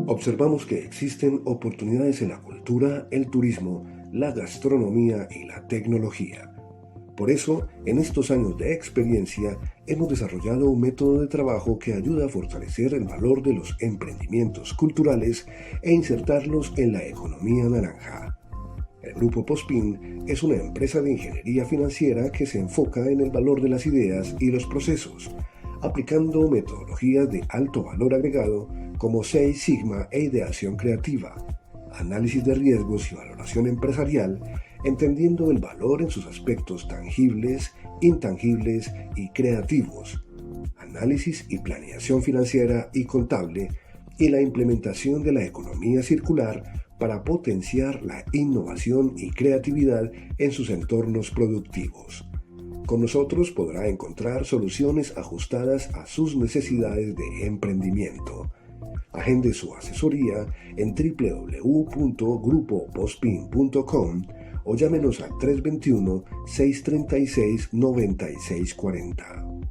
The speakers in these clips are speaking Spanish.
Observamos que existen oportunidades en la cultura, el turismo, la gastronomía y la tecnología. Por eso, en estos años de experiencia, hemos desarrollado un método de trabajo que ayuda a fortalecer el valor de los emprendimientos culturales e insertarlos en la economía naranja. El Grupo Pospin es una empresa de ingeniería financiera que se enfoca en el valor de las ideas y los procesos, aplicando metodologías de alto valor agregado como Seis Sigma e ideación creativa, análisis de riesgos y valoración empresarial, entendiendo el valor en sus aspectos tangibles, intangibles y creativos, análisis y planeación financiera y contable, y la implementación de la economía circular para potenciar la innovación y creatividad en sus entornos productivos. Con nosotros podrá encontrar soluciones ajustadas a sus necesidades de emprendimiento. Agende su asesoría en www.grupopospin.com o llámenos al 321-636-9640.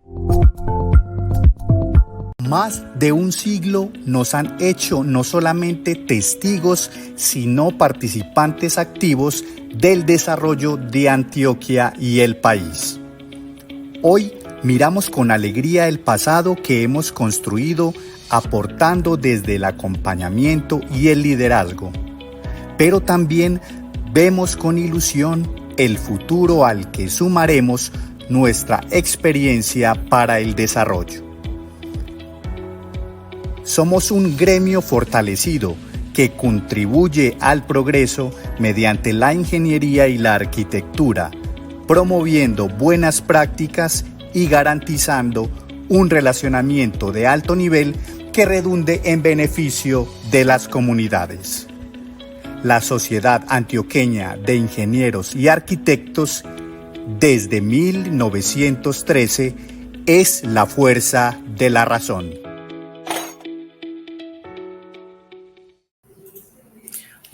Más de un siglo nos han hecho no solamente testigos, sino participantes activos del desarrollo de Antioquia y el país. Hoy miramos con alegría el pasado que hemos construido, aportando desde el acompañamiento y el liderazgo. Pero también vemos con ilusión el futuro al que sumaremos nuestra experiencia para el desarrollo. Somos un gremio fortalecido que contribuye al progreso mediante la ingeniería y la arquitectura, promoviendo buenas prácticas y garantizando un relacionamiento de alto nivel que redunde en beneficio de las comunidades. La Sociedad Antioqueña de Ingenieros y Arquitectos, desde 1913, es la fuerza de la razón.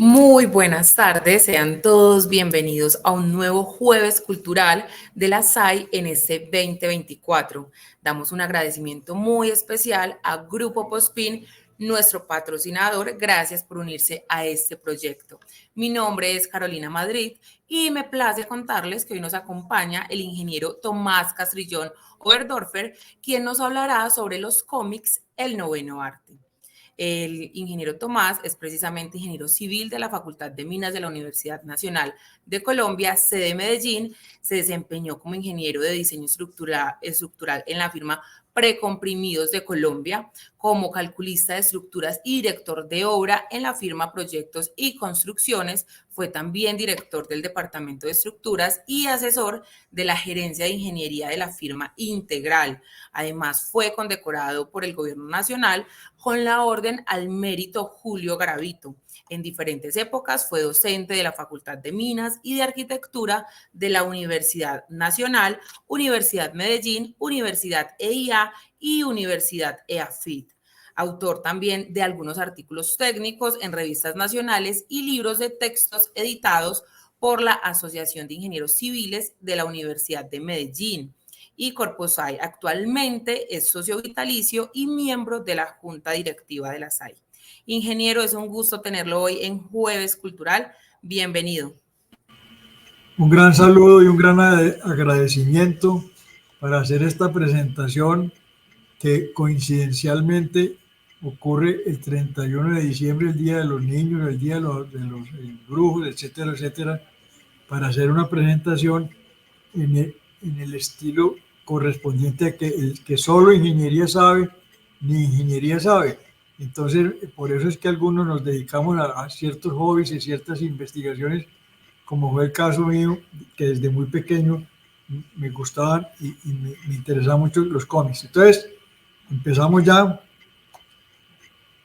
Muy buenas tardes, sean todos bienvenidos a un nuevo Jueves Cultural de la SAI en este 2024. Damos un agradecimiento muy especial a Grupo Pospin, nuestro patrocinador. Gracias por unirse a este proyecto. Mi nombre es Carolina Madrid y me place contarles que hoy nos acompaña el ingeniero Tomás Castrillón Oberdorfer, quien nos hablará sobre los cómics El Noveno Arte. El ingeniero Tomás es precisamente ingeniero civil de la Facultad de Minas de la Universidad Nacional de Colombia, sede Medellín. Se desempeñó como ingeniero de diseño estructural en la firma Precomprimidos de Colombia, como calculista de estructuras y director de obra en la firma Proyectos y Construcciones. Fue también director del Departamento de Estructuras y asesor de la Gerencia de Ingeniería de la firma Integral. Además, fue condecorado por el Gobierno Nacional con la Orden al Mérito Julio Garavito. En diferentes épocas fue docente de la Facultad de Minas y de Arquitectura de la Universidad Nacional, Universidad Medellín, Universidad EIA y Universidad EAFIT. Autor también de algunos artículos técnicos en revistas nacionales y libros de textos editados por la Asociación de Ingenieros Civiles de la Universidad de Medellín y Corposai. Actualmente es socio vitalicio y miembro de la Junta Directiva de la SAI. Ingeniero, es un gusto tenerlo hoy en Jueves Cultural. Bienvenido. Un gran saludo y un gran agradecimiento para hacer esta presentación que coincidencialmente ocurre el 31 de diciembre, el Día de los Niños, el Día de los Brujos, etcétera, etcétera, para hacer una presentación en el estilo correspondiente a que el que solo ingeniería sabe, ni ingeniería sabe. Entonces, por eso es que algunos nos dedicamos a ciertos hobbies y ciertas investigaciones, como fue el caso mío, que desde muy pequeño me gustaban y me interesaban mucho los cómics. Entonces, empezamos ya.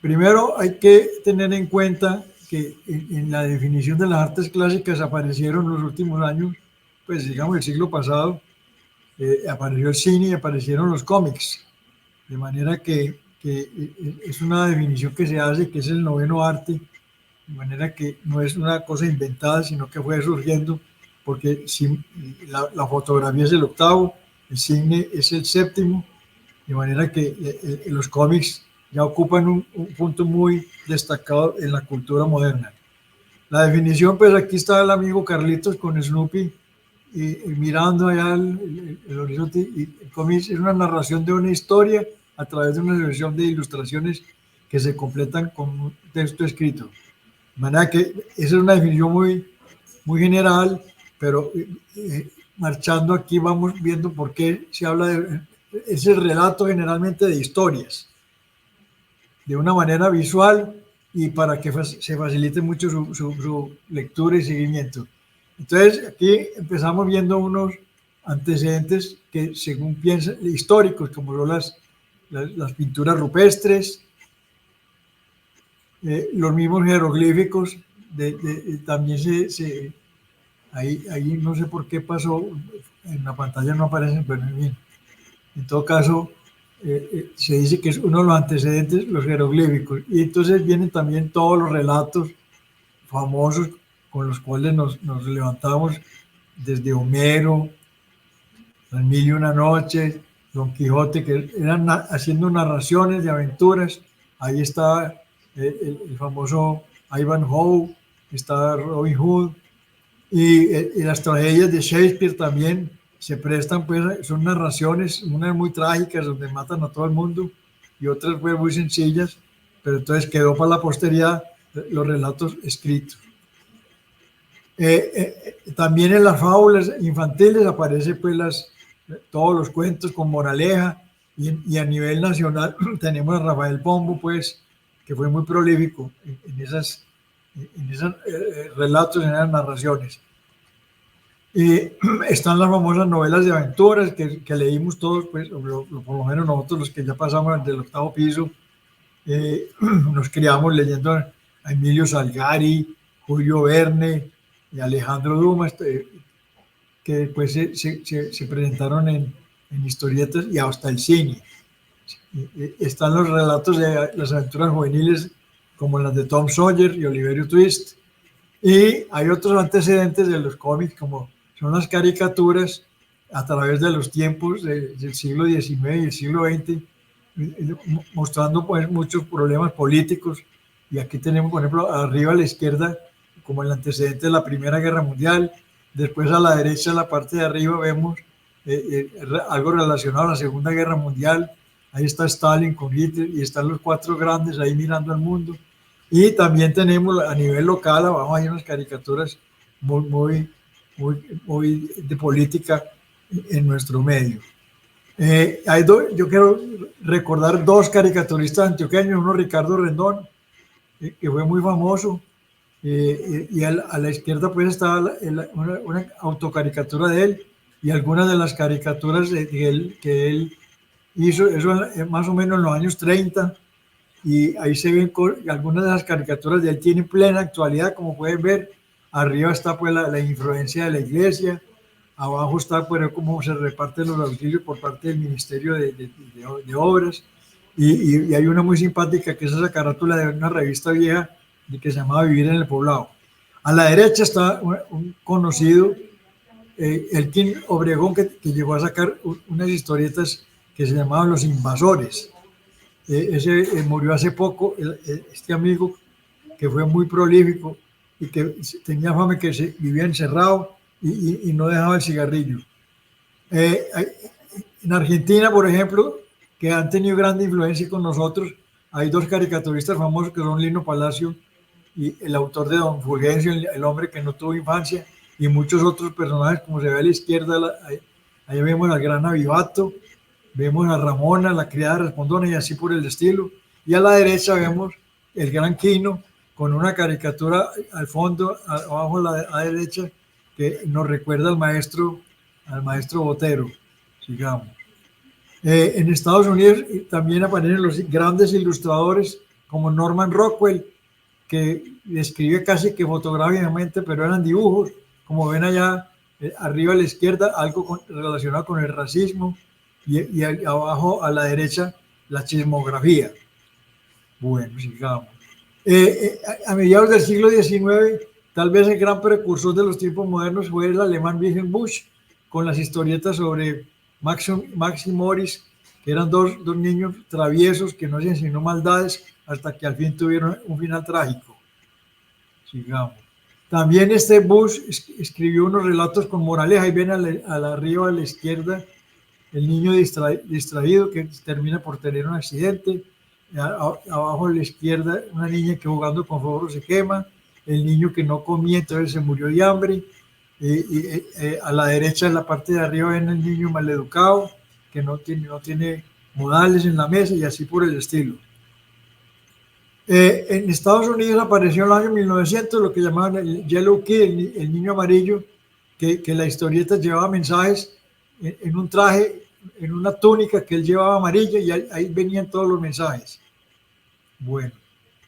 Primero hay que tener en cuenta que en la definición de las artes clásicas aparecieron en los últimos años, pues digamos el siglo pasado, apareció el cine y aparecieron los cómics. De manera que es una definición que se hace, que es el noveno arte, de manera que no es una cosa inventada, sino que fue surgiendo, porque la fotografía es el octavo, el cine es el séptimo, de manera que los cómics ya ocupan un punto muy destacado en la cultura moderna. La definición, pues aquí está el amigo Carlitos con Snoopy y mirando allá el horizonte, y el cómic es una narración de una historia a través de una selección de ilustraciones que se completan con un texto escrito. De manera que esa es una definición muy general, pero marchando aquí vamos viendo por qué se habla de ese relato generalmente de historias, de una manera visual y para que se facilite mucho su lectura y seguimiento. Entonces, aquí empezamos viendo unos antecedentes que, según piensan, históricos, como son las pinturas rupestres, los mismos jeroglíficos, también ahí no sé por qué pasó, en la pantalla no aparecen, pero bien. En todo caso, se dice que es uno de los antecedentes, los jeroglíficos, y entonces vienen también todos los relatos famosos con los cuales nos levantamos, desde Homero, Las Mil y una Noches, Don Quijote, que eran haciendo narraciones de aventuras. Ahí está el famoso Ivanhoe, está Robin Hood, y las tragedias de Shakespeare también se prestan, pues son narraciones, unas muy trágicas donde matan a todo el mundo y otras pues muy sencillas, pero entonces quedó para la posteridad los relatos escritos. También en las fábulas infantiles aparecen pues todos los cuentos con moraleja, y a nivel nacional tenemos a Rafael Pombo, pues, que fue muy prolífico en esos relatos, en esas narraciones. Están las famosas novelas de aventuras que leímos todos, pues, por lo menos nosotros los que ya pasamos del 8º piso, nos criamos leyendo a Emilio Salgari, Julio Verne y Alejandro Dumas, que después se presentaron en historietas y hasta el cine. Están los relatos de las aventuras juveniles como las de Tom Sawyer y Oliverio Twist, y hay otros antecedentes de los cómics como son las caricaturas a través de los tiempos del siglo XIX y el siglo XX, mostrando pues muchos problemas políticos. Y aquí tenemos, por ejemplo, arriba a la izquierda como el antecedente de la Primera Guerra Mundial. Después a la derecha, en la parte de arriba, vemos algo relacionado a la Segunda Guerra Mundial. Ahí está Stalin con Hitler y están los 4 grandes ahí mirando al mundo. Y también tenemos a nivel local, abajo hay unas caricaturas muy de política en nuestro medio. Yo quiero recordar 2 caricaturistas antioqueños, uno Ricardo Rendón, que fue muy famoso, y a la izquierda pues está una autocaricatura de él y algunas de las caricaturas que él hizo, eso más o menos en los años 30, y ahí se ven algunas de las caricaturas de él tienen plena actualidad, como pueden ver. Arriba está pues la influencia de la iglesia, abajo está pues cómo se reparten los auxilios por parte del Ministerio de Obras, y hay una muy simpática que es esa carátula de una revista vieja que se llamaba Vivir en el Poblado. A la derecha está un conocido, Elkin Obregón, que llegó a sacar unas historietas que se llamaban Los Invasores. Ese murió hace poco, este amigo que fue muy prolífico y que tenía fama que vivía encerrado y no dejaba el cigarrillo. En Argentina, por ejemplo, que han tenido gran influencia con nosotros, hay 2 caricaturistas famosos que son Lino Palacio y el autor de Don Fulgencio, el hombre que no tuvo infancia, y muchos otros personajes, como se ve a la izquierda, ahí vemos al gran Avivato, vemos a Ramona, la criada respondona, y así por el estilo. Y a la derecha vemos el gran Quino con una caricatura al fondo, abajo a la derecha, que nos recuerda al maestro Botero. Sigamos. En Estados Unidos también aparecen los grandes ilustradores como Norman Rockwell, que describe casi que fotográficamente, pero eran dibujos, como ven allá arriba a la izquierda, algo relacionado con el racismo, y abajo a la derecha la chismografía. Bueno, sigamos. A mediados del siglo XIX, tal vez el gran precursor de los tiempos modernos fue el alemán Wilhelm Busch, con las historietas sobre Maxim Morris que eran dos niños traviesos que no se enseñó maldades hasta que al fin tuvieron un final trágico. Sigamos. También este Bush escribió unos relatos con moraleja. Ahí ven arriba a la izquierda el niño distraído que termina por tener un accidente. Abajo a la izquierda una niña que jugando con fuego se quema. El niño que no comía, entonces se murió de hambre. A la derecha, en la parte de arriba, ven el niño maleducado que no tiene modales en la mesa y así por el estilo. En Estados Unidos apareció en el año 1900 lo que llamaban el Yellow Kid, el niño amarillo, que la historieta llevaba mensajes en un traje, en una túnica que él llevaba amarilla, y ahí venían todos los mensajes. Bueno,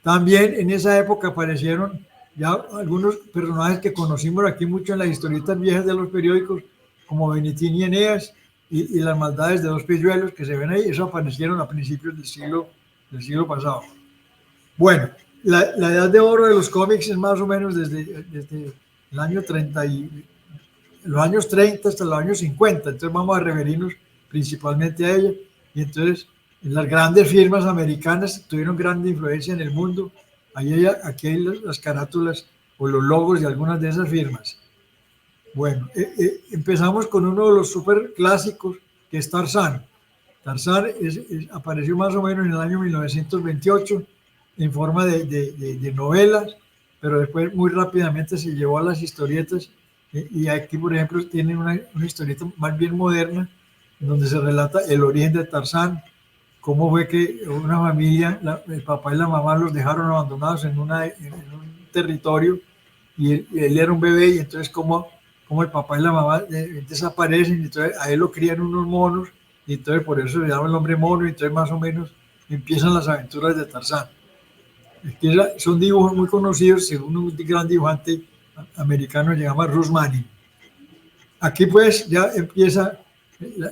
también en esa época aparecieron ya algunos personajes que conocimos aquí mucho en las historietas viejas de los periódicos, como Benitín y Eneas, y las maldades de dos pilluelos que se ven ahí. Eso aparecieron a principios del siglo pasado. Bueno, la edad de oro de los cómics es más o menos desde el año 30 los años 30 hasta los años 50. Entonces vamos a referirnos principalmente a ella. Y entonces las grandes firmas americanas tuvieron gran influencia en el mundo. Aquí hay las carátulas o los logos de algunas de esas firmas. Bueno, empezamos con uno de los super clásicos, que es Tarzán. Tarzán apareció más o menos en el año 1928 en forma de novelas, pero después muy rápidamente se llevó a las historietas, y aquí, por ejemplo, tienen una historieta más bien moderna, donde se relata el origen de Tarzán, cómo fue que una familia, el papá y la mamá los dejaron abandonados en un territorio, y él era un bebé, y entonces cómo el papá y la mamá desaparecen, y entonces a él lo crían unos monos, y entonces por eso le llaman el hombre mono, y entonces más o menos empiezan las aventuras de Tarzán. Son dibujos muy conocidos según un gran dibujante americano llamado Russ Manning. Aquí pues ya empieza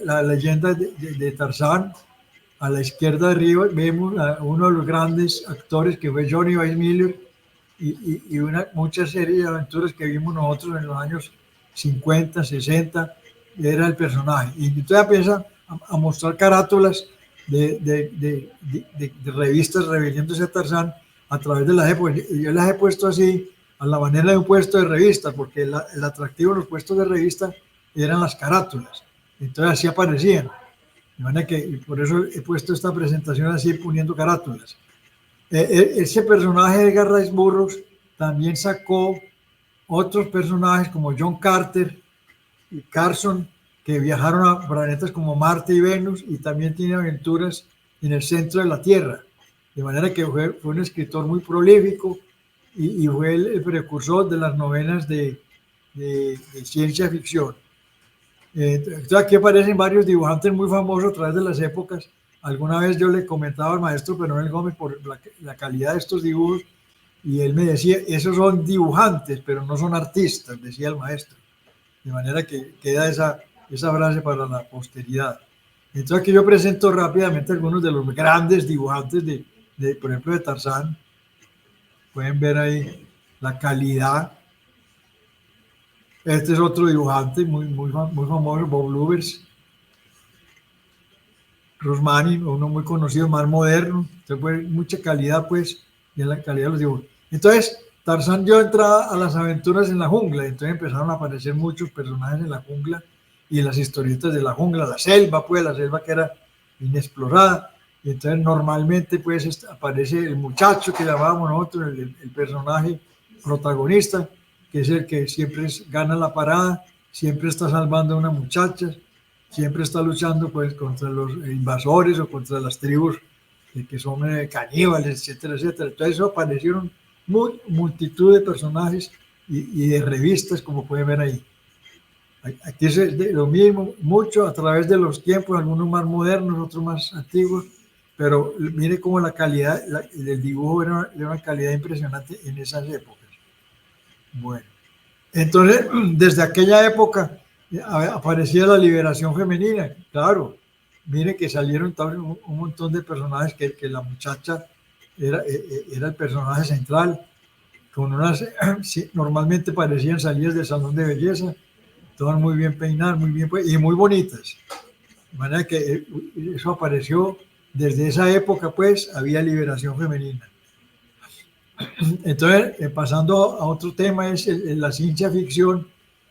la leyenda de Tarzán. A la izquierda arriba vemos a uno de los grandes actores, que fue Johnny Weissmuller, y mucha serie de aventuras que vimos nosotros en los años 50, 60, era el personaje. Y entonces empieza a mostrar carátulas de revistas refiriéndose a Tarzán a través de las épocas. Yo las he puesto así, a la manera de un puesto de revista, porque el atractivo de los puestos de revista eran las carátulas. Entonces así aparecían. De manera que por eso he puesto esta presentación así, poniendo carátulas. Ese personaje de Edgar Rice Burroughs también sacó otros personajes como John Carter y Carson, que viajaron a planetas como Marte y Venus, y también tiene aventuras en el centro de la Tierra. De manera que fue un escritor muy prolífico, y fue el precursor de las novelas de ciencia ficción. Entonces aquí aparecen varios dibujantes muy famosos a través de las épocas. Alguna vez yo le comentaba al maestro Penoel Gómez por la calidad de estos dibujos, y él me decía, esos son dibujantes, pero no son artistas, decía el maestro. De manera que queda esa frase para la posteridad. Entonces aquí yo presento rápidamente algunos de los grandes dibujantes por ejemplo, de Tarzán. Pueden ver ahí la calidad. Este es otro dibujante muy famoso, Bob Lubers. Russ Manning, uno muy conocido, más moderno. Entonces, pues, mucha calidad, pues, en la calidad de los dibujos. Entonces, Tarzán dio entrada a las aventuras en la jungla. Entonces empezaron a aparecer muchos personajes en la jungla y en las historietas de la jungla, la selva que era inexplorada. Y entonces normalmente pues aparece el muchacho que llamábamos nosotros, el personaje protagonista, que es el que siempre gana la parada, siempre está salvando a una muchacha, siempre está luchando pues contra los invasores o contra las tribus que son caníbales, etcétera, etcétera. Entonces eso aparecieron multitud de personajes y de revistas, como pueden ver ahí. Aquí es lo mismo, mucho a través de los tiempos, algunos más modernos, otros más antiguos, pero mire cómo la calidad del dibujo era una calidad impresionante en esas épocas. Bueno, entonces desde aquella época aparecía la liberación femenina, claro. Mire que salieron un montón de personajes que la muchacha era el personaje central, con normalmente parecían salidas del salón de belleza, todas muy bien peinadas, muy bien y muy bonitas. De manera que eso apareció desde esa época, pues había liberación femenina. Entonces, pasando a otro tema, es la ciencia ficción,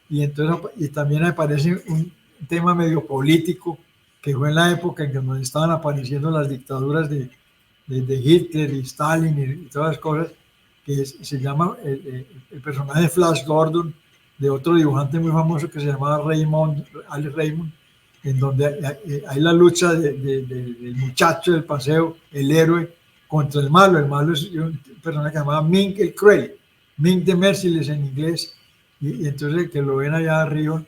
y entonces y también aparece un tema medio político, que fue en la época en que nos estaban apareciendo las dictaduras de Hitler y Stalin y todas las cosas, que se llama el personaje Flash Gordon, de otro dibujante muy famoso que se llamaba Alex Raymond, en donde hay la lucha del muchacho del paseo, el héroe, contra el malo. El malo es un personaje que se llamaba Mink el Cruel, Mink the Merciless en inglés, y entonces que lo ven allá arriba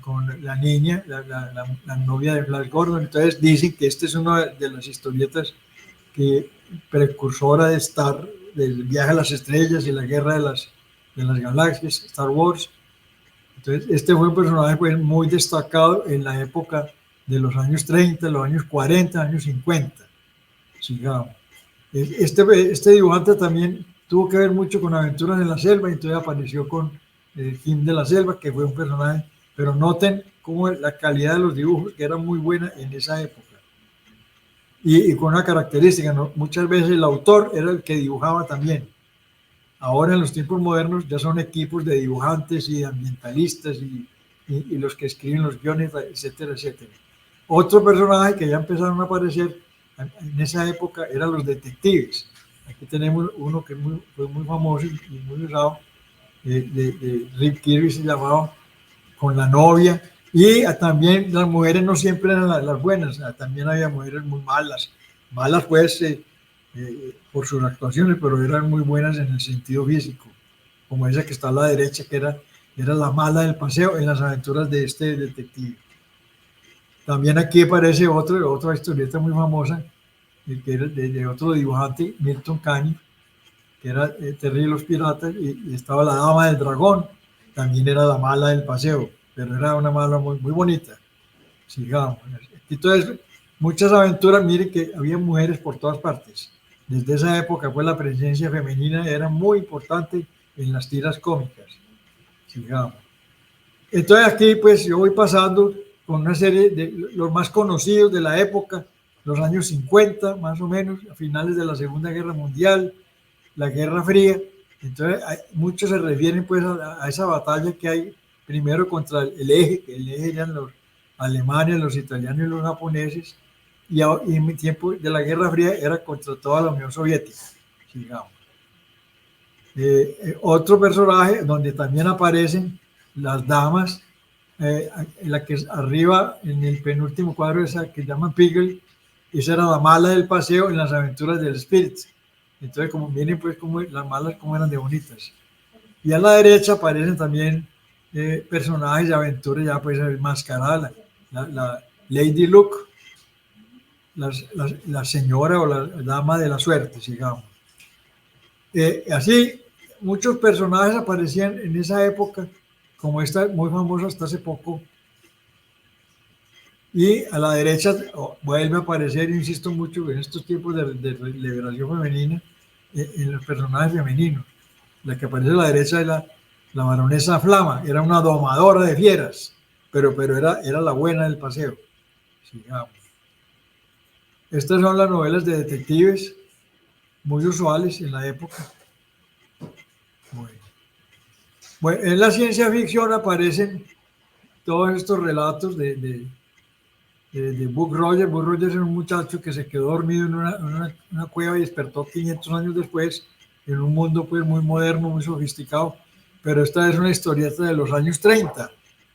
con la niña, la novia de Flash Gordon. Entonces dicen que esta es una de las historietas que precursora de del viaje a las estrellas y la guerra de las galaxias, Star Wars. Entonces, este fue un personaje pues, muy destacado en la época de los años 30, los años 40, años 50. Sigamos. Este dibujante también tuvo que ver mucho con Aventuras en la Selva, y entonces apareció con Kim de la Selva, que fue un personaje, pero noten cómo la calidad de los dibujos, que era muy buena en esa época. Y con una característica, ¿no? Muchas veces el autor era el que dibujaba también. Ahora en los tiempos modernos ya son equipos de dibujantes y ambientalistas y los que escriben los guiones, etcétera, etcétera. Otro personaje que ya empezaron a aparecer en esa época eran los detectives. Aquí tenemos uno que fue muy famoso y muy usado, de Rick Kirby, se llamaba, con la novia. Y también las mujeres no siempre eran las buenas, también había mujeres muy malas pues por sus actuaciones, pero eran muy buenas en el sentido físico, como esa que está a la derecha, que era la mala del paseo en las aventuras de este detective. También aquí aparece otra historieta muy famosa, que era de otro dibujante, Milton Caniff, que era Terry y los Piratas, y estaba la Dama del Dragón, también era la mala del paseo, pero era una mala muy, muy bonita. Sigamos. Entonces, muchas aventuras, miren que había mujeres por todas partes. Desde esa época, pues la presencia femenina era muy importante en las tiras cómicas. Sigamos. Entonces aquí, pues yo voy pasando con una serie de los más conocidos de la época, los años 50, más o menos, a finales de la Segunda Guerra Mundial, la Guerra Fría. Entonces, muchos se refieren pues a esa batalla que hay primero contra el eje, que el eje eran los alemanes, los italianos y los japoneses, y en el tiempo de la Guerra Fría era contra toda la Unión Soviética, digamos. Otro personaje donde también aparecen las damas, en la que es arriba, en el penúltimo cuadro, esa que llaman Piggle, esa era la mala del paseo en las aventuras del Spirit. Entonces, como miren, pues, como las malas, como eran de bonitas. Y a la derecha aparecen también personajes de aventuras ya pues enmascaradas, la Lady Luck, la señora o la dama de la suerte, digamos. Así, muchos personajes aparecían en esa época, como esta muy famosa hasta hace poco. Y a la derecha vuelve a aparecer, insisto mucho, en estos tiempos de liberación femenina, en los personajes femeninos. La que aparece a la derecha es la baronesa Flama, era una domadora de fieras, pero era la buena del paseo. Sigamos. Estas son las novelas de detectives, muy usuales en la época. Bueno, en la ciencia ficción aparecen todos estos relatos de Buck Rogers. Buck Rogers era un muchacho que se quedó dormido en una cueva y despertó 500 años después en un mundo pues muy moderno, muy sofisticado, pero esta es una historieta de los años 30.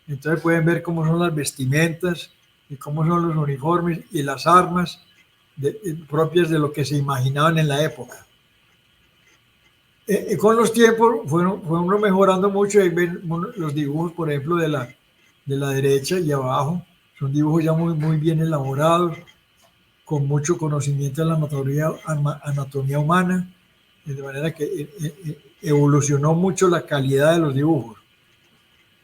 Entonces pueden ver cómo son las vestimentas y cómo son los uniformes y las armas propias de lo que se imaginaban en la época. Con los tiempos fueron mejorando mucho, y ven los dibujos, por ejemplo, de la derecha y abajo, son dibujos ya muy, muy bien elaborados, con mucho conocimiento de la anatomía humana, de manera que evolucionó mucho la calidad de los dibujos.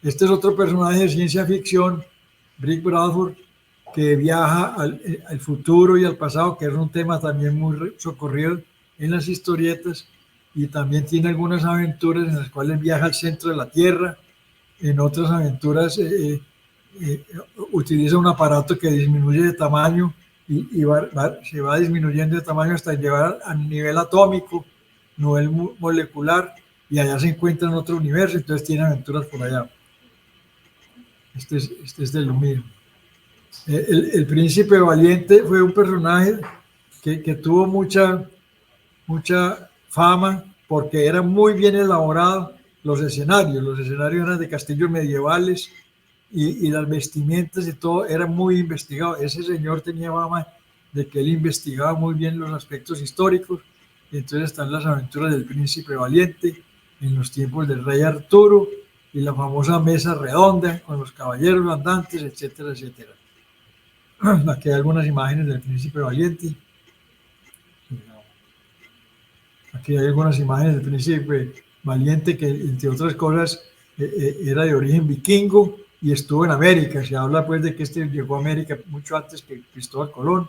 Este es otro personaje de ciencia ficción, Rick Bradford, que viaja al futuro y al pasado, que es un tema también muy socorrido en las historietas, y también tiene algunas aventuras en las cuales viaja al centro de la Tierra, en otras aventuras utiliza un aparato que disminuye de tamaño y se va disminuyendo de tamaño hasta llegar a nivel atómico, nivel molecular, y allá se encuentra en otro universo, entonces tiene aventuras por allá. Este es de lo mismo. El príncipe valiente fue un personaje que tuvo mucha fama porque era muy bien elaborado los escenarios eran de castillos medievales y las vestimentas y todo era muy investigado. Ese señor tenía fama de que él investigaba muy bien los aspectos históricos, y entonces están las aventuras del príncipe valiente en los tiempos del rey Arturo y la famosa mesa redonda con los caballeros andantes, etcétera, etcétera. Aquí hay algunas imágenes del príncipe valiente. Aquí hay algunas imágenes del príncipe valiente que, entre otras cosas, era de origen vikingo y estuvo en América. Se habla pues de que este llegó a América mucho antes que Cristóbal Colón.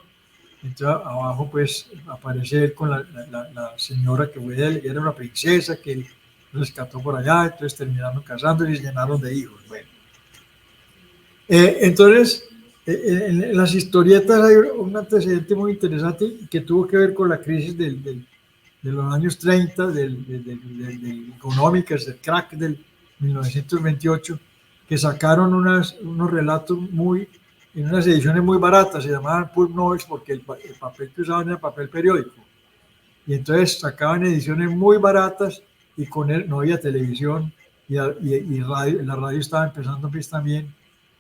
Entonces abajo pues aparece él con la señora que fue de él, era una princesa que él rescató por allá, entonces terminaron casándose y se llenaron de hijos. Bueno. Entonces, en las historietas hay un antecedente muy interesante que tuvo que ver con la crisis de los años 30, económicas, del crack del 1928, que sacaron unos relatos en unas ediciones muy baratas, se llamaban pulp novels porque el papel que usaban era papel periódico. Y entonces sacaban ediciones muy baratas y con él no había televisión y radio, la radio estaba empezando pues también.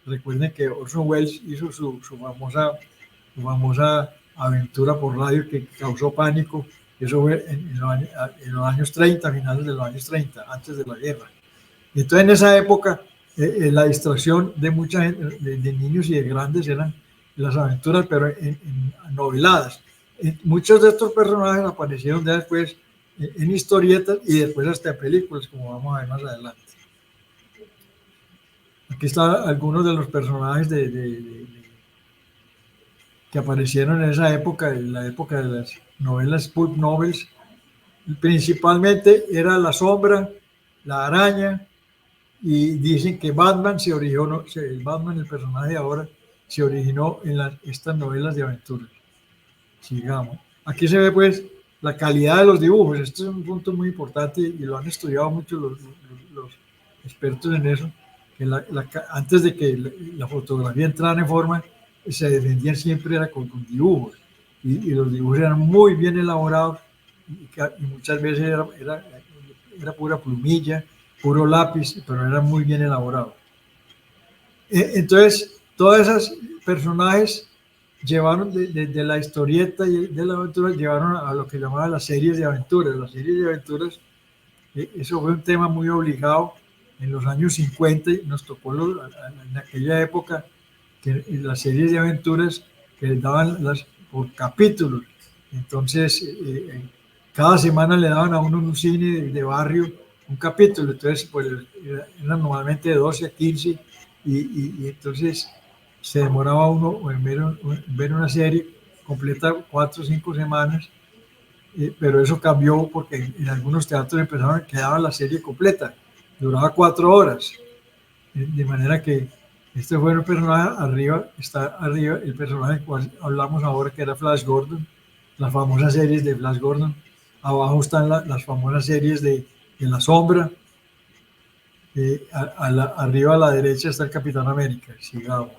Recuerden que Orson Welles hizo su famosa aventura por radio que causó pánico. Eso fue en los años 30, finales de los años 30, antes de la guerra. Y entonces en esa época la distracción de mucha gente, de niños y de grandes, eran las aventuras, pero noveladas. Muchos de estos personajes aparecieron después en historietas y después hasta en películas, como vamos a ver más adelante. Aquí están algunos de los personajes que aparecieron en esa época, en la época de las novelas pulp novels. Principalmente era La Sombra, La Araña, y dicen que Batman se originó, el Batman, el personaje de ahora, se originó en estas novelas de aventuras. Sigamos. Aquí se ve pues la calidad de los dibujos. Este es un punto muy importante y lo han estudiado mucho los expertos en eso, que antes de que la fotografía entrara en forma, se defendían siempre era con dibujos, y los dibujos eran muy bien elaborados y muchas veces era pura plumilla, puro lápiz, pero eran muy bien elaborados. Entonces, todos esos personajes llevaron de la historieta y de la aventura, llevaron a lo que llamaban las series de aventuras. Las series de aventuras, eso fue un tema muy obligado en los años 50, y nos tocó en aquella época que las series de aventuras que les daban por capítulos. Entonces, cada semana le daban a uno en un cine de barrio un capítulo, entonces pues eran normalmente de 12 a 15 y entonces se demoraba uno en ver una serie completa 4 o 5 semanas, pero eso cambió porque en algunos teatros empezaron a quedar la serie completa, duraba 4 horas, de manera que este fue un personaje. Está arriba el personaje del cual hablamos ahora, que era Flash Gordon, las famosas series de Flash Gordon. Abajo están las famosas series de La Sombra. Arriba a la derecha está el Capitán América. Sigamos.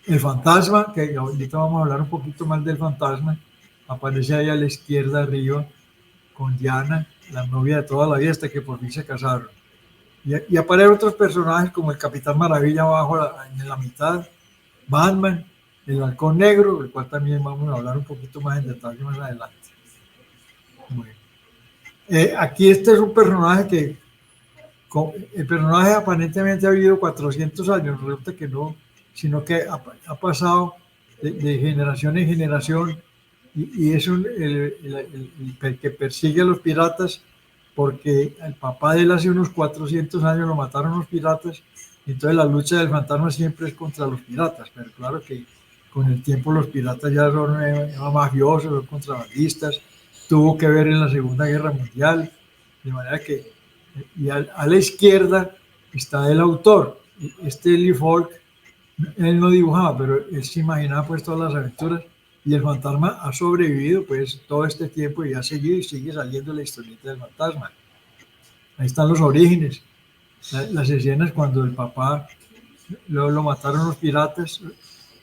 El Fantasma, que ahorita vamos a hablar un poquito más del Fantasma, aparece ahí a la izquierda arriba con Diana, la novia de toda la vida, hasta que por fin se casaron. Y aparecen otros personajes como el Capitán Maravilla abajo en la mitad, Batman, el Halcón Negro, del cual también vamos a hablar un poquito más en detalle más adelante. Bueno. Aquí este es un personaje que el personaje aparentemente ha vivido 400 años, resulta que no, sino que ha pasado de generación en generación, y es el que persigue a los piratas, porque el papá de él hace unos 400 años lo mataron los piratas, y entonces la lucha del fantasma siempre es contra los piratas, pero claro que con el tiempo los piratas ya son mafiosos, son contrabandistas, tuvo que ver en la Segunda Guerra Mundial, de manera que, y a la izquierda está el autor, Lee Falk, Él no dibujaba, pero él se imaginaba pues todas las aventuras y el fantasma ha sobrevivido pues todo este tiempo y ha seguido y sigue saliendo la historieta del fantasma. Ahí están los orígenes, las escenas cuando el papá lo mataron los piratas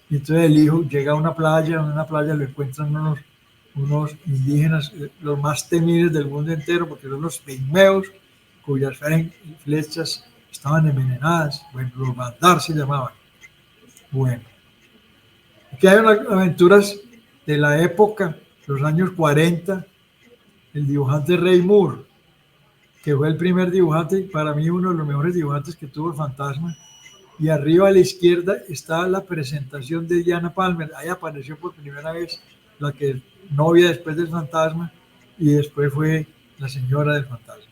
y entonces el hijo llega a una playa, en una playa lo encuentran unos indígenas, los más temibles del mundo entero, porque son los pigmeos, cuyas flechas estaban envenenadas. Bueno, los Bandar se llamaban. Bueno, aquí hay unas aventuras de la época, los años 40, el dibujante Ray Moore, que fue el primer dibujante, para mí uno de los mejores dibujantes que tuvo el fantasma. Y arriba a la izquierda está la presentación de Diana Palmer. Ahí apareció por primera vez la que novia después del fantasma y después fue la señora del fantasma.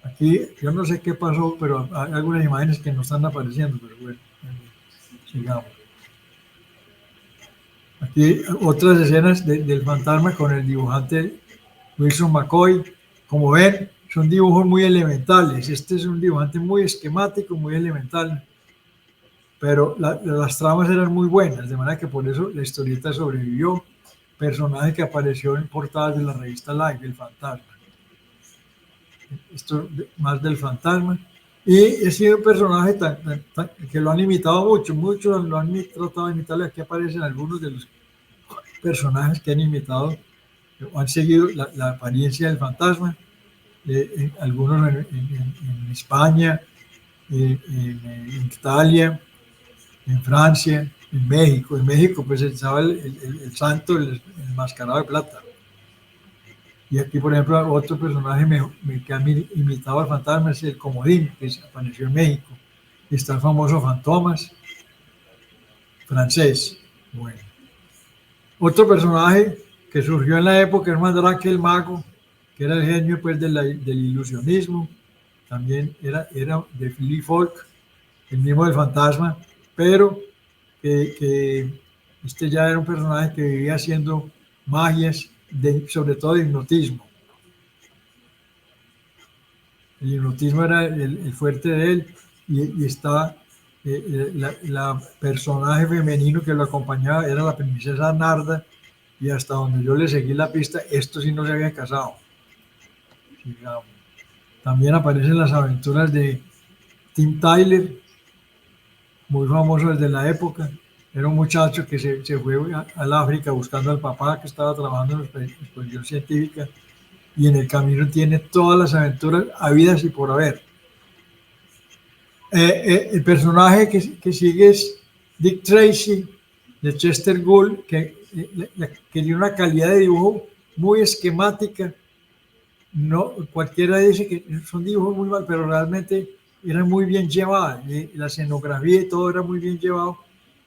Aquí yo no sé qué pasó, pero hay algunas imágenes que no están apareciendo, pero bueno, sigamos. Aquí otras escenas del fantasma con el dibujante Wilson McCoy. Como ven, son dibujos muy elementales. Este es un dibujante muy esquemático, muy elemental, pero las tramas eran muy buenas, de manera que por eso la historieta sobrevivió. Personaje que apareció en portadas de la revista Life, el fantasma. Esto más del fantasma. Y he sido un personaje que lo han imitado mucho, muchos lo han tratado de imitar. Aquí aparecen algunos de los personajes que han imitado, han seguido la apariencia del fantasma. Algunos en España, en Italia, en Francia, en México. En México pues estaba el santo, el enmascarado de plata. Y aquí, por ejemplo, otro personaje que ha imitado al fantasma es el Comodín, que apareció en México. Y está el famoso Fantomas, francés. Bueno. Otro personaje que surgió en la época es Mandrake el Mago, que era el genio pues, del ilusionismo. También era de Philip Falk, el mismo del fantasma, pero que este ya era un personaje que vivía haciendo magias, sobre todo de hipnotismo. El hipnotismo era el fuerte de él y estaba la personaje femenino que lo acompañaba era la princesa Narda, y hasta donde yo le seguí la pista, esto sí no se había casado. Digamos. También aparecen las aventuras de Tim Tyler, muy famoso desde la época. Era un muchacho que se fue al África buscando al papá que estaba trabajando en la exposición científica y en el camino tiene todas las aventuras habidas y por haber. El personaje que sigue es Dick Tracy de Chester Gould, que tiene una calidad de dibujo muy esquemática. No, cualquiera dice que son dibujos muy mal, pero realmente eran muy bien llevadas. La escenografía y todo era muy bien llevado.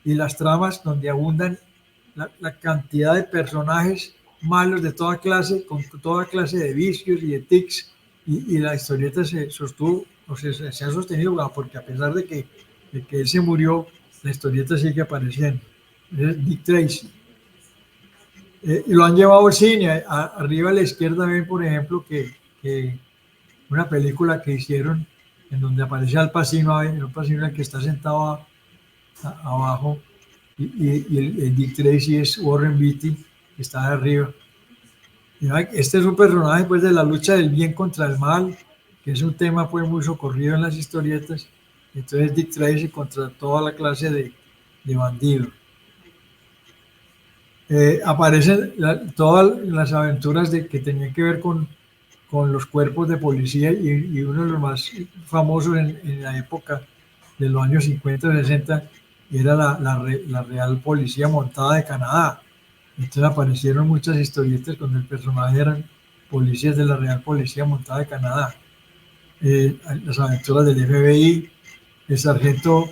Y las tramas donde abundan la cantidad de personajes malos de toda clase, con toda clase de vicios y de tics, y la historieta se sostuvo, o se ha sostenido, porque a pesar de que él se murió, la historieta sigue apareciendo. Es Dick Tracy. Y lo han llevado al cine. Arriba a la izquierda ven, por ejemplo, que una película que hicieron en donde aparece Al Pacino, el que está sentado abajo, y el Dick Tracy es Warren Beatty, que está de arriba. Este es un personaje pues, de la lucha del bien contra el mal, que es un tema pues, muy socorrido en las historietas. Entonces Dick Tracy contra toda la clase de bandidos. Aparecen todas las aventuras que tenían que ver con los cuerpos de policía, y uno de los más famosos en la época de los años 50 o 60 era la Real Policía Montada de Canadá. Entonces aparecieron muchas historietas donde el personaje eran policías de la Real Policía Montada de Canadá. Las aventuras del FBI, el sargento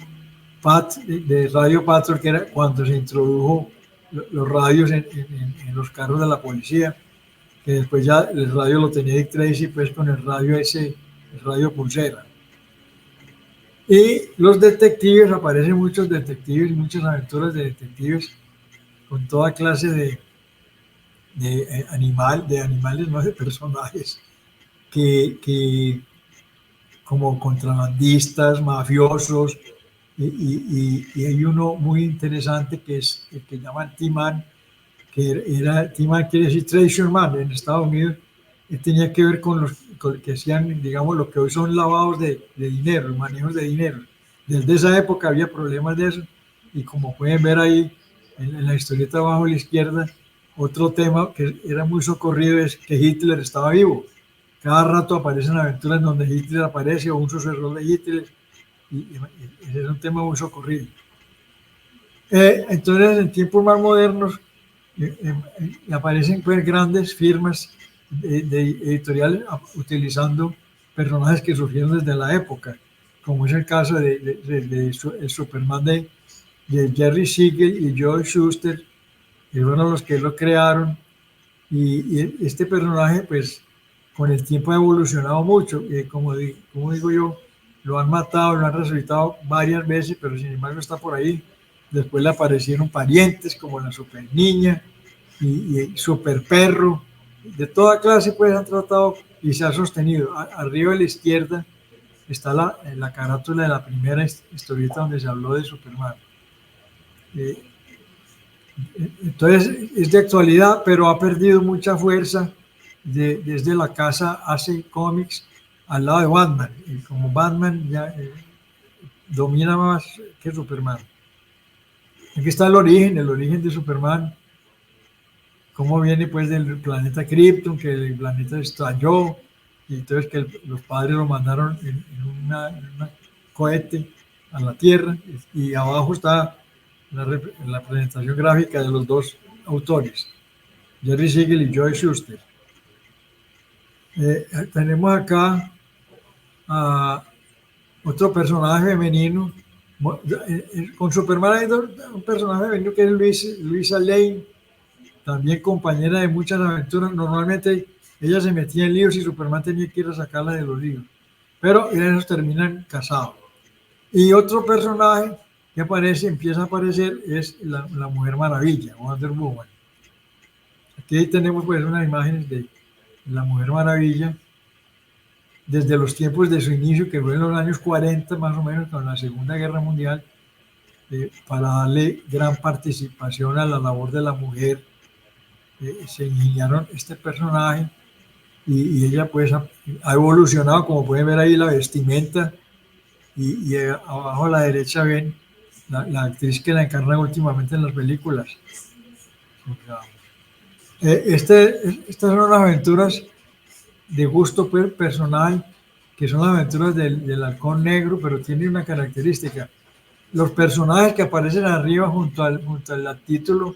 Pat de Radio Patrol, que era cuando se introdujo los radios en los carros de la policía, que después ya el radio lo tenía Dick Tracy pues con el radio el radio pulsera. Y los detectives, aparecen muchos detectives, muchas aventuras de detectives con toda clase de animales, no de personajes, que como contrabandistas, mafiosos, y hay uno muy interesante que es el que llaman T-Man, T-Man quiere decir Treasure Man en Estados Unidos, y tenía que ver con que hacían, digamos, lo que hoy son lavados de dinero, manejos de dinero. Desde esa época había problemas de eso, y como pueden ver ahí en la historieta abajo a la izquierda, otro tema que era muy socorrido es que Hitler estaba vivo. Cada rato aparecen aventuras donde Hitler aparece o un sucesor de Hitler, y ese es un tema muy socorrido. Entonces, en tiempos más modernos, aparecen pues grandes firmas de editoriales utilizando personajes que surgieron desde la época, como es el caso de el Superman de Jerry Siegel y Joe Shuster, que fueron los que lo crearon, y este personaje pues con el tiempo ha evolucionado mucho, como digo yo, lo han matado, lo han resucitado varias veces, pero sin embargo está por ahí. Después le aparecieron parientes como la Super Niña y Super Perro, de toda clase pues han tratado y se ha sostenido. Arriba a la izquierda está la carátula de la primera historieta donde se habló de Superman. Entonces es de actualidad, pero ha perdido mucha fuerza desde la casa AC Comics al lado de Batman. Y como Batman ya domina más que Superman. Aquí está el origen de Superman, cómo viene pues del planeta Krypton, que el planeta estalló, y entonces que los padres lo mandaron en un cohete a la Tierra, y abajo está la presentación gráfica de los dos autores, Jerry Siegel y Joe Shuster. Tenemos acá a otro personaje femenino. Con Superman hay un personaje femenino que es Luisa Lane, también compañera de muchas aventuras. Normalmente ella se metía en líos y Superman tenía que ir a sacarla de los líos, pero ellos terminan casados. Y otro personaje que empieza a aparecer es la Mujer Maravilla, Wonder Woman. Aquí tenemos pues unas imágenes de la Mujer Maravilla desde los tiempos de su inicio, que fue en los años 40 más o menos, con la Segunda Guerra Mundial, para darle gran participación a la labor de la mujer. Se ingeniaron este personaje y ella pues ha evolucionado, como pueden ver ahí la vestimenta, y abajo a la derecha ven la actriz que la encarna últimamente en las películas. Estas son unas aventuras de gusto personal, que son las aventuras del Halcón Negro, pero tiene una característica. Los personajes que aparecen arriba junto al título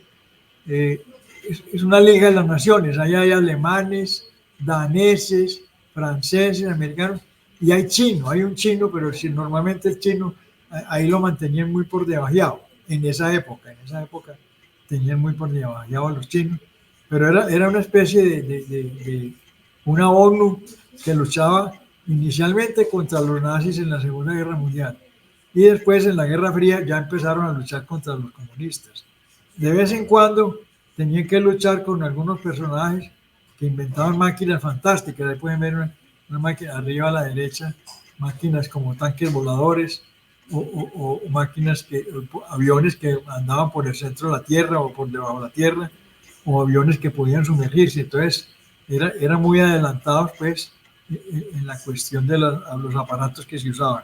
es una liga de las naciones. Ahí hay alemanes, daneses, franceses, americanos, y hay un chino, pero normalmente el chino ahí lo mantenían muy por debajeado en esa época tenían muy por debajeado a los chinos, pero era una especie de una ONU que luchaba inicialmente contra los nazis en la Segunda Guerra Mundial, y después en la Guerra Fría ya empezaron a luchar contra los comunistas. De vez en cuando tenían que luchar con algunos personajes que inventaban máquinas fantásticas. Ahí pueden ver una máquina arriba a la derecha, máquinas como tanques voladores o máquinas aviones que andaban por el centro de la Tierra o por debajo de la Tierra, o aviones que podían sumergirse. Entonces era muy adelantados pues en la cuestión de los aparatos que se usaban.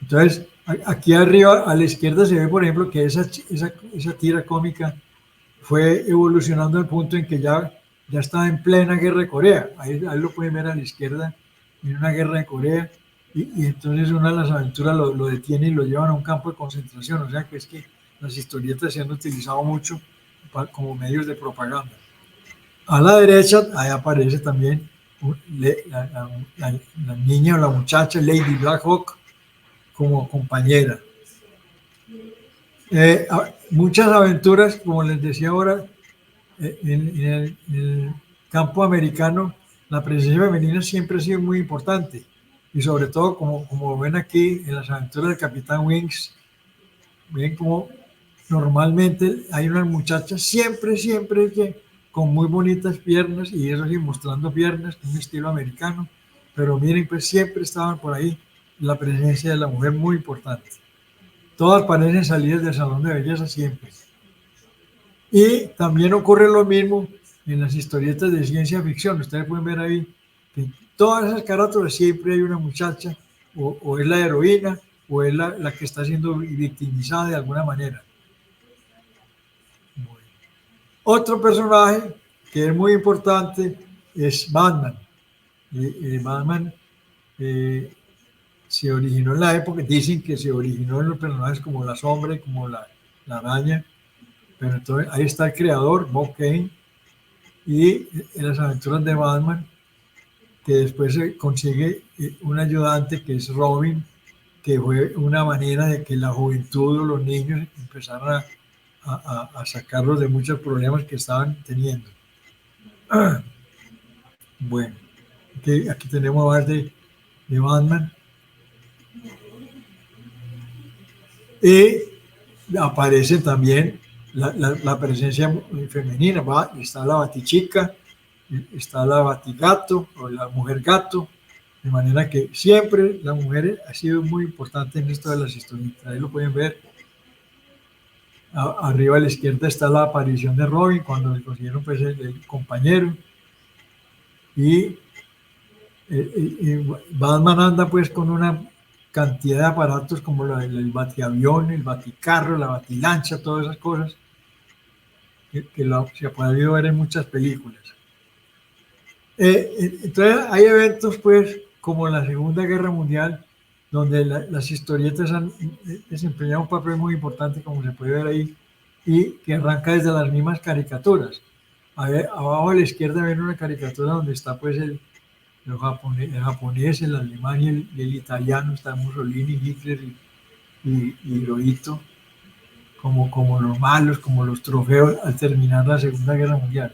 Entonces aquí arriba a la izquierda se ve, por ejemplo, que esa tira cómica fue evolucionando al punto en que ya estaba en plena guerra de Corea. Ahí lo pueden ver a la izquierda, en una guerra de Corea, y entonces una de las aventuras lo detiene y lo llevan a un campo de concentración. O sea que es que las historietas se han utilizado mucho como medios de propaganda. A la derecha, ahí aparece también la niña o la muchacha Lady Blackhawk como compañera. Muchas aventuras, como les decía ahora, en el campo americano, la presencia femenina siempre ha sido muy importante, y sobre todo, como ven aquí en las aventuras del Capitán Wings, ven como normalmente hay unas muchachas siempre con muy bonitas piernas, y eso sí, mostrando piernas, un estilo americano, pero miren, pues siempre estaban por ahí la presencia de la mujer muy importante. Todas parecen salidas del salón de belleza siempre. Y también ocurre lo mismo en las historietas de ciencia ficción. Ustedes pueden ver ahí que en todas esas carátulas siempre hay una muchacha, o es la heroína, o es la que está siendo victimizada de alguna manera. Bueno. Otro personaje que es muy importante es Batman. Batman se originó en la época, dicen que se originó en los personajes como la sombra y como la araña, pero entonces ahí está el creador, Bob Kane, y en las aventuras de Batman, que después se consigue un ayudante que es Robin, que fue una manera de que la juventud o los niños empezaran a sacarlos de muchos problemas que estaban teniendo. Bueno, aquí tenemos más de Batman. Y aparece también la presencia femenina. Está la Batichica, está la Batigato o la Mujer Gato, de manera que siempre la mujer ha sido muy importante en esto de las historietas. Ahí lo pueden ver. Arriba a la izquierda está la aparición de Robin cuando le consiguieron pues, el compañero. Y Batman anda pues con una cantidad de aparatos como el batiavión, el baticarro, la batilancha, todas esas cosas que se ha podido ver en muchas películas. Entonces hay eventos pues como la Segunda Guerra Mundial donde las historietas han desempeñado un papel muy importante, como se puede ver ahí, y que arranca desde las mismas caricaturas. Abajo a la izquierda ven una caricatura donde está pues el japonés, el alemán y el italiano, está Mussolini, Hitler y Hirohito, como los malos, como los trofeos al terminar la Segunda Guerra Mundial.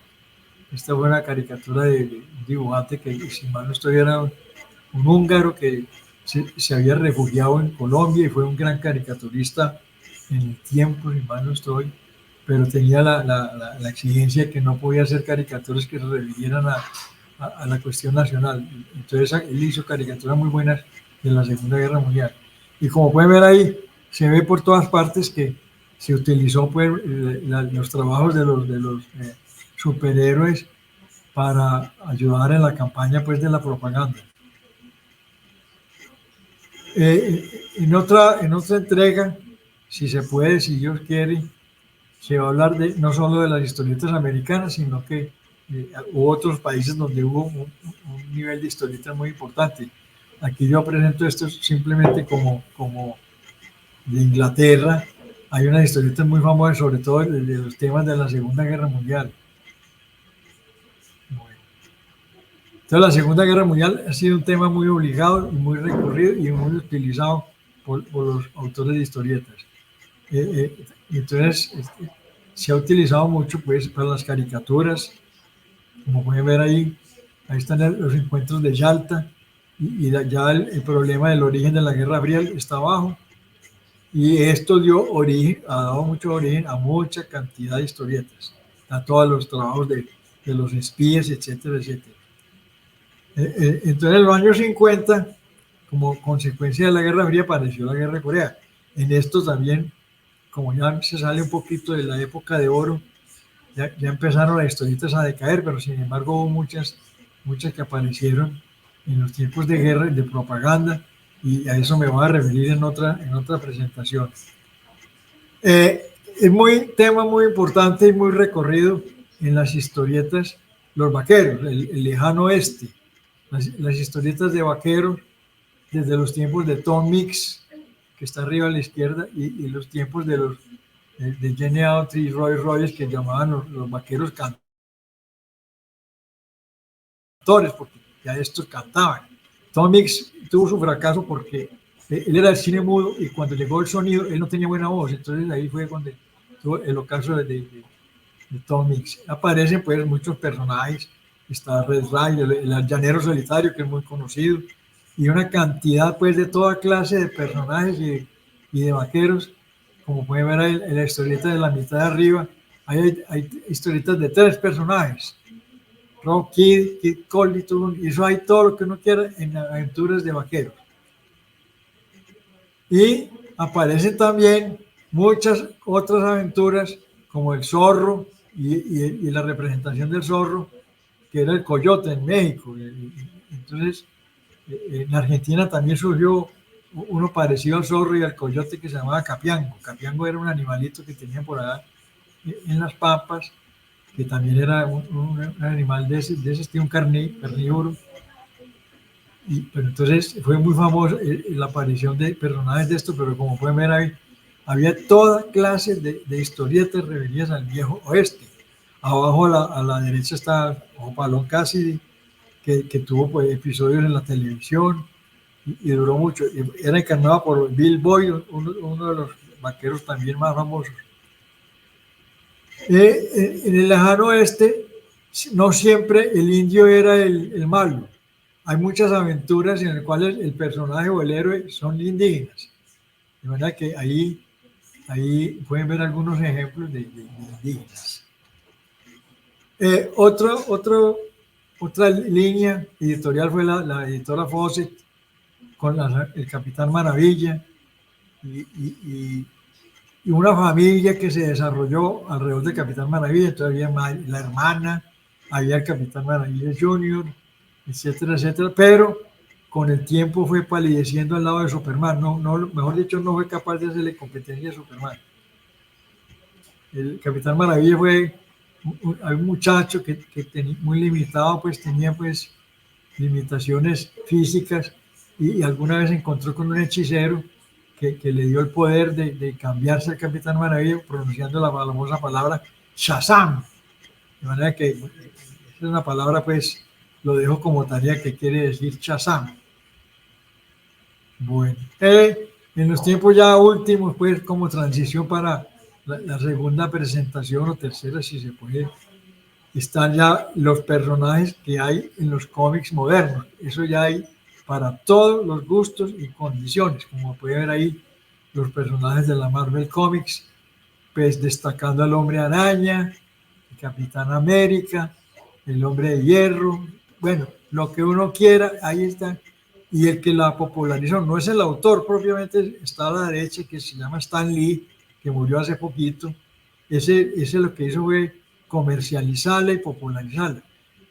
Esta fue una caricatura de un dibujante que, si mal no estoy, era un húngaro que se había refugiado en Colombia y fue un gran caricaturista en el tiempo, si mal no estoy, pero tenía la exigencia de que no podía hacer caricaturas que se refirieran a la cuestión nacional. Entonces él hizo caricaturas muy buenas de la Segunda Guerra Mundial. Y como pueden ver ahí, se ve por todas partes que se utilizó pues, los trabajos de los superhéroes para ayudar en la campaña pues, de la propaganda. En otra entrega, si se puede, si Dios quiere, se va a hablar no solo de las historietas americanas, sino que hubo otros países donde hubo un nivel de historietas muy importante. Aquí yo presento esto simplemente como de Inglaterra. Hay unas historietas muy famosas, sobre todo de los temas de la Segunda Guerra Mundial. Bueno. Entonces la Segunda Guerra Mundial ha sido un tema muy obligado y muy recurrido y muy utilizado por los autores de historietas. Entonces se ha utilizado mucho pues, para las caricaturas. Como pueden ver ahí están los encuentros de Yalta y ya el problema del origen de la Guerra Fría está abajo. Y esto ha dado mucho origen a mucha cantidad de historietas, a todos los trabajos de los espías, etcétera, etcétera. Entonces en los años 50, como consecuencia de la Guerra Fría, apareció la Guerra de Corea. En esto también, como ya se sale un poquito de la época de oro, ya empezaron las historietas a decaer, pero sin embargo hubo muchas que aparecieron en los tiempos de guerra y de propaganda, y a eso me voy a referir en otra presentación. Es tema muy importante y muy recorrido en las historietas, los vaqueros, el lejano oeste, las historietas de vaqueros desde los tiempos de Tom Mix, que está arriba a la izquierda, y los tiempos de Gene Autry y Roy Rogers, que llamaban los vaqueros cantores, porque ya estos cantaban. Tom Mix tuvo su fracaso porque él era del cine mudo y cuando llegó el sonido él no tenía buena voz, entonces ahí fue cuando tuvo el ocaso de Tom Mix. Aparecen pues muchos personajes, está Red Ray, el llanero solitario, que es muy conocido, y una cantidad pues de toda clase de personajes y de vaqueros. Como pueden ver ahí, en la historieta de la mitad de arriba hay historietas de 3 personajes: Rock, Kid Collie, y eso hay todo lo que uno quiera en aventuras de vaqueros. Y aparecen también muchas otras aventuras como el zorro y la representación del zorro, que era el coyote en México. Entonces, en Argentina también surgió uno parecido al zorro y al coyote que se llamaba capiango. Capiango era un animalito que tenían por allá en las pampas, que también era un animal de ese estilo, un carnívoro. Pero entonces fue muy famoso la aparición de personajes de esto, pero como pueden ver ahí, había toda clase de historietas referidas al viejo oeste. Abajo a la derecha está Palón Cassidy, que tuvo pues, episodios en la televisión y duró mucho. Era encarnado por Bill Boyd, uno de los vaqueros también más famosos. En el lejano oeste, no siempre el indio era el malo. Hay muchas aventuras en las cuales el personaje o el héroe son indígenas. De manera que ahí pueden ver algunos ejemplos de indígenas. Otra línea editorial fue la editora Fawcett con el Capitán Maravilla y una familia que se desarrolló alrededor del Capitán Maravilla. Entonces había la hermana, había el Capitán Maravilla Junior, etcétera, etcétera, pero con el tiempo fue palideciendo al lado de Superman. No, mejor dicho, no fue capaz de hacerle competencia a Superman. El Capitán Maravilla fue un muchacho que tenía muy limitado, pues tenía pues limitaciones físicas y alguna vez se encontró con un hechicero que le dio el poder de cambiarse al Capitán Maravilla pronunciando la famosa palabra Shazam. De manera que esa es una palabra, pues lo dejo como tarea, que quiere decir Shazam. Bueno, en los tiempos ya últimos, pues como transición para la segunda presentación o tercera, si se puede, están ya los personajes que hay en los cómics modernos. Eso ya hay para todos los gustos y condiciones, como puede ver ahí los personajes de la Marvel Comics, pues destacando al Hombre Araña, el Capitán América, el Hombre de Hierro, bueno, lo que uno quiera, ahí está. Y el que la popularizó no es el autor propiamente, está a la derecha, que se llama Stan Lee, que murió hace poquito. Ese lo que hizo fue comercializarla y popularizarla.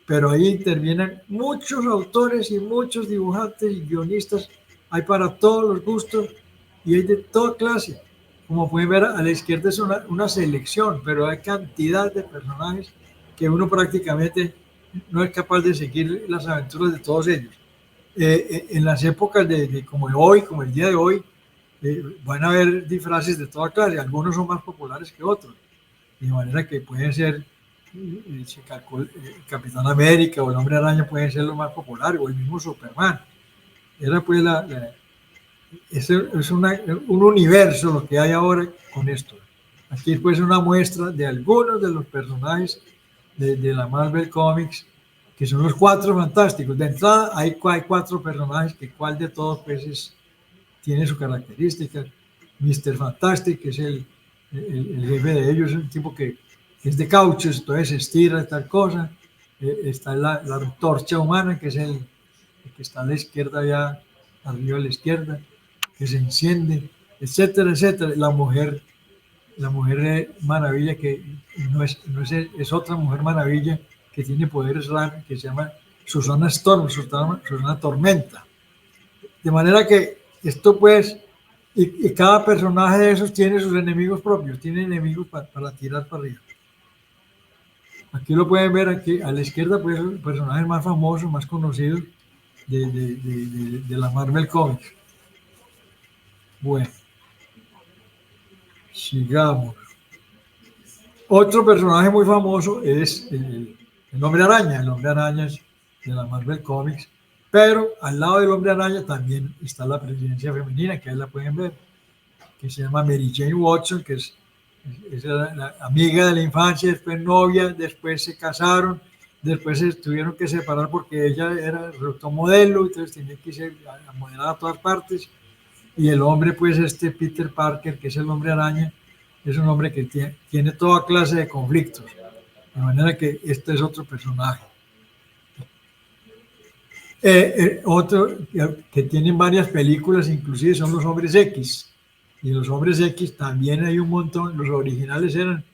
Pero ahí intervienen muchos autores y muchos dibujantes y guionistas. Hay para todos los gustos y hay de toda clase. Como pueden ver, a la izquierda es una selección, pero hay cantidad de personajes que uno prácticamente no es capaz de seguir las aventuras de todos ellos. En las épocas como de hoy, como el día de hoy, van a haber disfraces de toda clase. Algunos son más populares que otros. De manera que pueden ser el Capitán América o el Hombre Araña, pueden ser los más populares, o el mismo Superman. Era pues es un universo lo que hay ahora con esto. Aquí pues una muestra de algunos de los personajes de la Marvel Comics, que son los Cuatro Fantásticos. De entrada hay 4 personajes, que cuál de todos pues tiene su característica. Mr. Fantastic, que es el jefe de ellos, es un tipo que es de cauchos, entonces se estira tal cosa. Está la antorcha humana, que es el que está a la izquierda, allá arriba a la izquierda, que se enciende, etcétera, etcétera. La mujer maravilla, que es otra mujer maravilla que tiene poderes raros, que se llama Susana Storm, Susana Tormenta. De manera que esto pues, y cada personaje de esos tiene sus enemigos propios, tiene enemigos para tirar para arriba. Aquí lo pueden ver, aquí a la izquierda, pues los personajes más famosos, más conocidos de la Marvel Comics. Bueno, sigamos. Otro personaje muy famoso es el Hombre Araña. El Hombre Araña es de la Marvel Comics, pero al lado del Hombre Araña también está la presencia femenina, que ahí la pueden ver, que se llama Mary Jane Watson, que es la amiga de la infancia, después novia, después se casaron, después se tuvieron que separar porque ella resultó modelo, entonces tenía que irse a modelar a todas partes. Y el hombre, pues Peter Parker, que es el Hombre Araña, es un hombre que tiene toda clase de conflictos. De manera que este es otro personaje. Otro que tienen varias películas, inclusive, son los Hombres X. Y los Hombres X también hay un montón. Los originales eran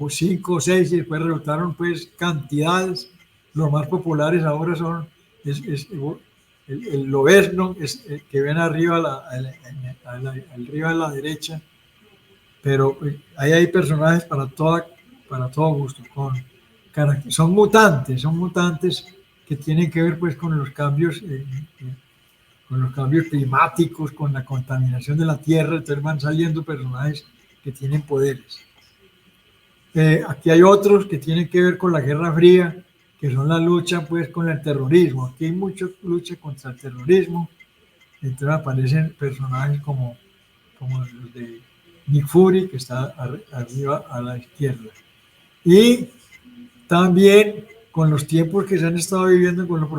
5 o 6 y después resultaron pues cantidades. Los más populares ahora son el Lobezno, el que ven arriba arriba a la derecha, pero ahí hay personajes para todo gusto. Son mutantes que tienen que ver pues con los cambios climáticos, con la contaminación de la tierra. Entonces van saliendo personajes que tienen poderes. Aquí hay otros que tienen que ver con la Guerra Fría, que son la lucha pues con el terrorismo. Aquí hay mucha lucha contra el terrorismo. Entonces aparecen personajes como los de Nick Fury, que está arriba a la izquierda. Y también con los tiempos que se han estado viviendo, con los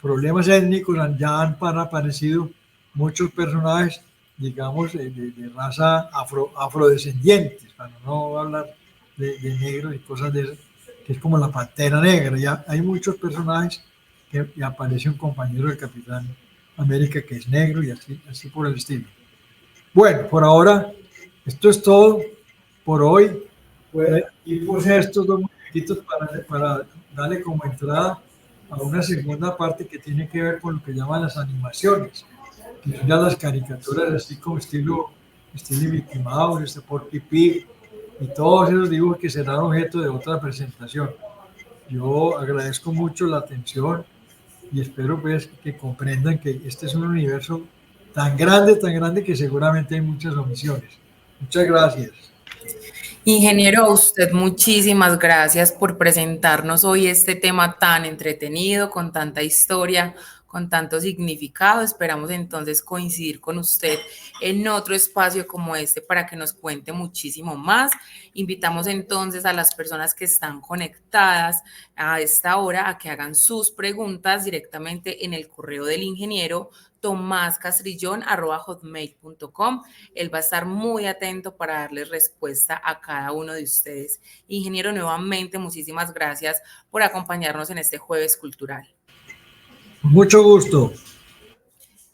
problemas étnicos, ya han aparecido muchos personajes, digamos, de raza afrodescendientes, para no hablar de negros y cosas de eso, que es como la Pantera Negra. Ya hay muchos personajes que aparece un compañero del Capitán América que es negro y así por el estilo. Bueno, por ahora, esto es todo por hoy. Y puse estos dos muñequitos para darle como entrada a una segunda parte que tiene que ver con lo que llaman las animaciones, que son ya las caricaturas así como estilo Mickey Mouse, Porky Pig y todos esos dibujos que serán objeto de otra presentación. Yo agradezco mucho la atención y espero pues que comprendan que este es un universo tan grande que seguramente hay muchas omisiones. Muchas gracias. Ingeniero, a usted muchísimas gracias por presentarnos hoy este tema tan entretenido, con tanta historia, con tanto significado. Esperamos entonces coincidir con usted en otro espacio como este para que nos cuente muchísimo más. Invitamos entonces a las personas que están conectadas a esta hora a que hagan sus preguntas directamente en el correo del ingeniero tomascastrillón@hotmail.com. Él va a estar muy atento para darles respuesta a cada uno de ustedes. Ingeniero, nuevamente, muchísimas gracias por acompañarnos en este Jueves Cultural. Mucho gusto.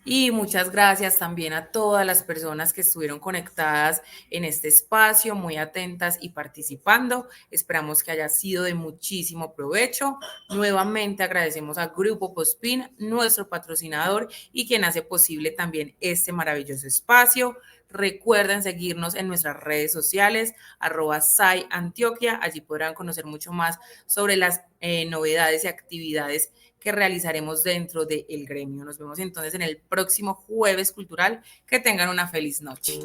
Y muchas gracias también a todas las personas que estuvieron conectadas en este espacio, muy atentas y participando. Esperamos que haya sido de muchísimo provecho. Nuevamente agradecemos a Grupo Pospin, nuestro patrocinador y quien hace posible también este maravilloso espacio. Recuerden seguirnos en nuestras redes sociales, @SciAntioquia. Allí podrán conocer mucho más sobre las novedades y actividades que realizaremos dentro del gremio. Nos vemos entonces en el próximo Jueves Cultural. Que tengan una feliz noche.